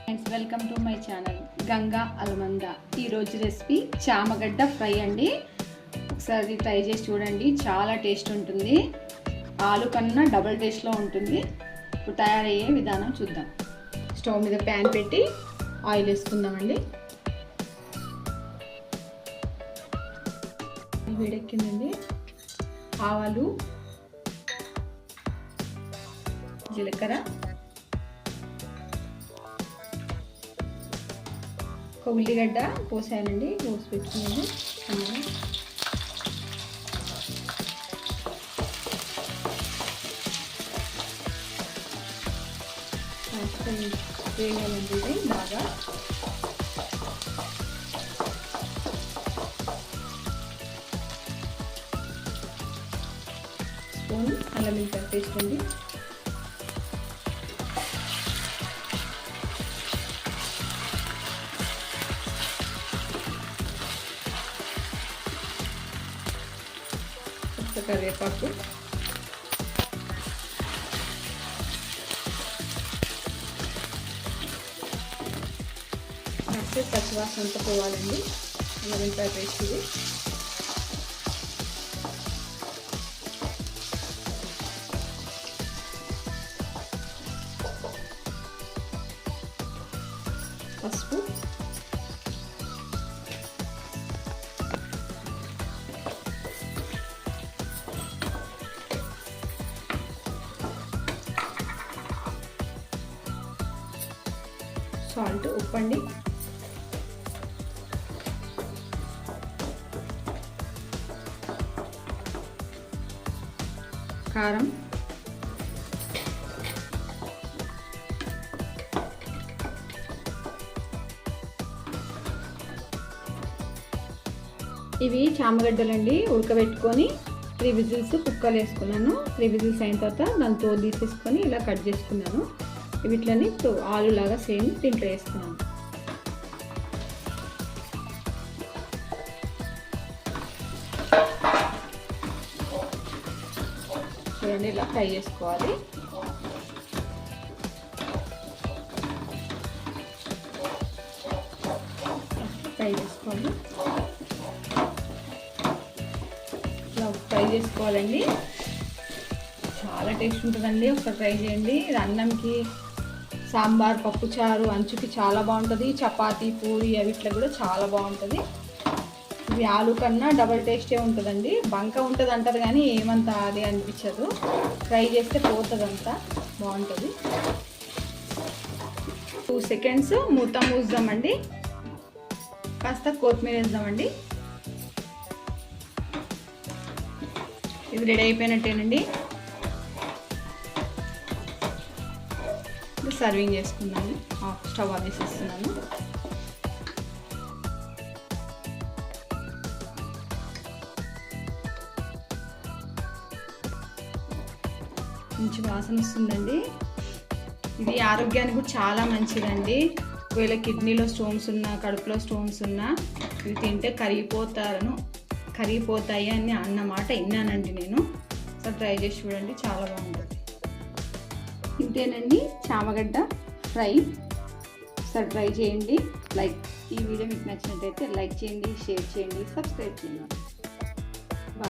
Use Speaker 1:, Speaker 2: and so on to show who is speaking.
Speaker 1: Friends, welcome to my channel Ganga Alamanda. ఈరోజు recipe చామగడ్డ fry అండి. ఒకసారి ట్రై చేసి చూడండి, చాలా టేస్ట్ ఉంటుంది. ఆలు కన్నా డబుల్ టేస్ట్లో ఉంటుంది. ఇప్పుడు తయారయ్యే విధానం చూద్దాం. స్టవ్ మీద ప్యాన్ పెట్టి ఆయిల్ వేసుకుందామండి. వేడెక్కిందండి. ఆవాలు, జీలకర్ర, ఒక ఉల్లిగడ్డ కోసానండి, కోసి పెట్టుకున్నాను. వేయాలండి ఇది బాగా. స్పూన్ అల్లం వెల్లుల్లి పేస్ట్ అండి. కరివేపాకు, పచ్చివాసన అంతా పోవాలండి. అల్లం వెల్లుల్లి పేస్ట్ ఇది. పసుపు, సాల్ట్, ఉప్పు అండి. కారం, ఇవి చామగడ్డలండి. ఉడకబెట్టుకొని 3 విజిల్స్ కుక్కర్లో వేసుకున్నాను. 3 విజిల్స్ అయిన తర్వాత దాని తోలు తీసేసుకొని ఇలా కట్ చేసుకున్నాను. వీటిని ఆలులాగా సేమ్ దీంట్లో వేసుకున్నాను. చూడండి, ఇలా ఫ్రై చేసుకోవాలి. ఇలా ఫ్రై చేసుకోవాలండి. చాలా టేస్ట్ ఉంటుందండి. ఒకసారి ట్రై చేయండి. అన్నంకి, సాంబార్, పప్పుచారు, అంచుకి చాలా బాగుంటుంది. చపాతీ, పూరి అవిట్లో కూడా చాలా బాగుంటుంది. ఇది ఆలు కన్నా డబల్ టేస్టే ఉంటుందండి. బంక ఉంటుంది అంటారు కానీ ఏమంత అది అనిపించదు. ఫ్రై చేస్తే పోతుంది, అంతా బాగుంటుంది. 2 సెకండ్స్ మూత మూద్దామండి. కాస్త కొత్తిమీర వేద్దామండి. ఇది రెడీ అయిపోయినట్టేనండి. సర్వింగ్ చేసుకున్నాను. స్టవ్ ఆపేసేస్తున్నాను. మంచి వాసన వస్తుందండి. ఇది ఆరోగ్యానికి కూడా చాలా మంచిదండి. ఒకవేళ కిడ్నీలో స్టోన్స్ ఉన్నా, కడుపులో స్టోన్స్ ఉన్నా ఇవి తింటే కరిగిపోతాయి అని అన్నమాట విన్నానండి నేను. సో ట్రై చేసి చూడండి, చాలా బాగుంటుంది. ఇంతేనండి చామగడ్డ ఫ్రై. ఒకసారి ట్రై చేయండి. ఈ వీడియో మీకు నచ్చినట్టయితే లైక్ చేయండి, షేర్ చేయండి, సబ్స్క్రైబ్ చేయండి.